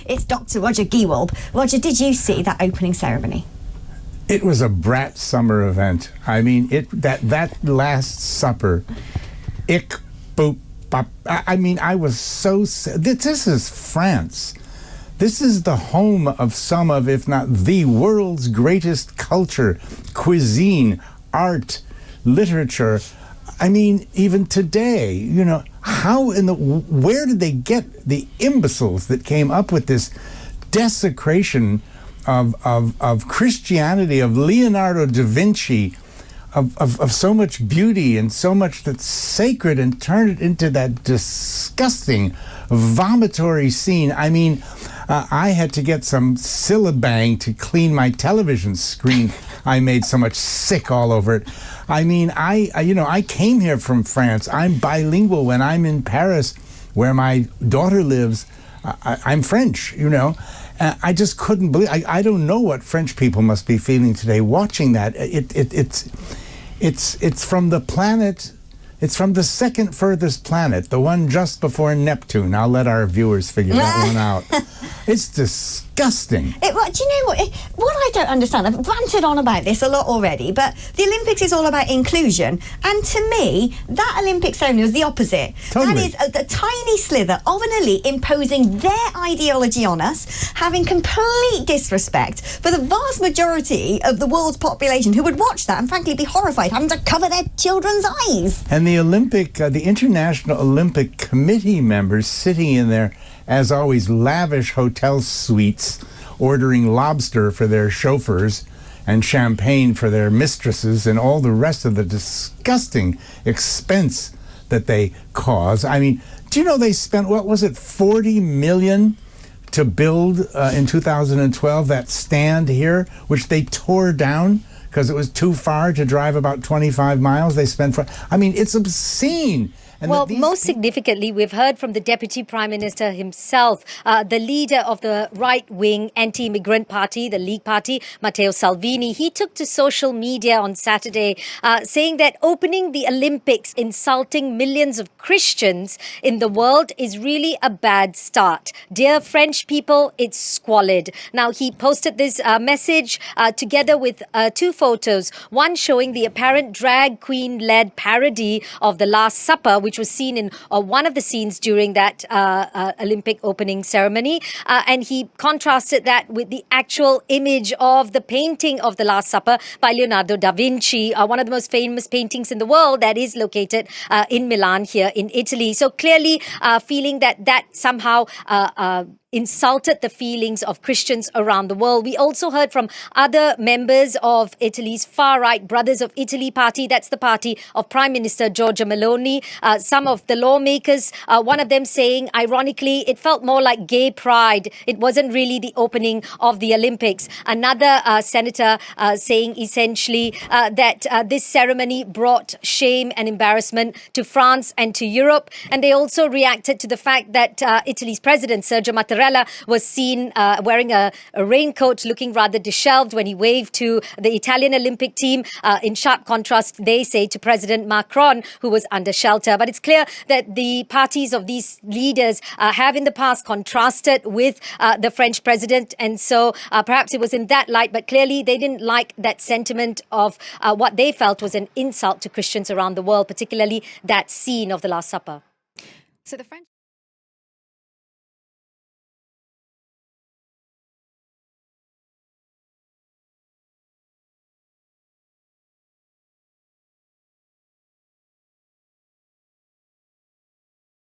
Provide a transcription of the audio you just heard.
It's Dr. Roger Gewolb. Roger, did you see that opening ceremony? It was a brat summer event. I mean, that Last Supper, ick, boop, bop. I mean, I was so... This is France. This is the home of some of, if not the world's greatest culture, cuisine, art, literature. I mean, even today, you know, where did they get the imbeciles that came up with this desecration of Christianity, of Leonardo da Vinci, of so much beauty and so much that's sacred, and turn it into that disgusting vomitory scene? I mean, I had to get some Syllabang to clean my television screen. I made so much sick all over it. I mean, I came here from France. I'm bilingual. When I'm in Paris, where my daughter lives, I'm French, you know. I just couldn't believe. I don't know what French people must be feeling today watching that. It's from the planet. It's from the second furthest planet, the one just before Neptune. I'll let our viewers figure that one out. It's disgusting. Do you know what? What I don't understand, I've ranted on about this a lot already, but the Olympics is all about inclusion. And to me, that Olympic ceremony was the opposite. Totally. That is a tiny slither of an elite imposing their ideology on us, having complete disrespect for the vast majority of the world's population who would watch that and frankly be horrified, having to cover their children's eyes. And the International Olympic Committee members sitting in there, as always, lavish hotel suites, ordering lobster for their chauffeurs and champagne for their mistresses and all the rest of the disgusting expense that they cause. I mean, do you know they spent, what was it, $40 million to build in 2012 that stand here, which they tore down because it was too far to drive about 25 miles. They spent I mean, it's obscene. And well, most significantly, we've heard from the Deputy Prime Minister himself, the leader of the right-wing anti-immigrant party, the League Party, Matteo Salvini. He took to social media on Saturday saying that opening the Olympics, insulting millions of Christians in the world is really a bad start. Dear French people, it's squalid. Now, he posted this message together with two photos, one showing the apparent drag queen-led parody of The Last Supper, which was seen in one of the scenes during that Olympic opening ceremony. And he contrasted that with the actual image of the painting of The Last Supper by Leonardo da Vinci, one of the most famous paintings in the world that is located in Milan here in Italy. So clearly feeling that somehow insulted the feelings of Christians around the world. We also heard from other members of Italy's far-right Brothers of Italy party. That's the party of Prime Minister Giorgia Meloni. Some of the lawmakers, one of them saying, ironically, it felt more like gay pride. It wasn't really the opening of the Olympics. Another senator saying essentially that this ceremony brought shame and embarrassment to France and to Europe. And they also reacted to the fact that Italy's president, Sergio Mattarella, was seen wearing a raincoat, looking rather disheveled when he waved to the Italian Olympic team, in sharp contrast, they say, to President Macron, who was under shelter. But it's clear that the parties of these leaders have in the past contrasted with the French president. And so perhaps it was in that light, but clearly they didn't like that sentiment of what they felt was an insult to Christians around the world, particularly that scene of The Last Supper. So the French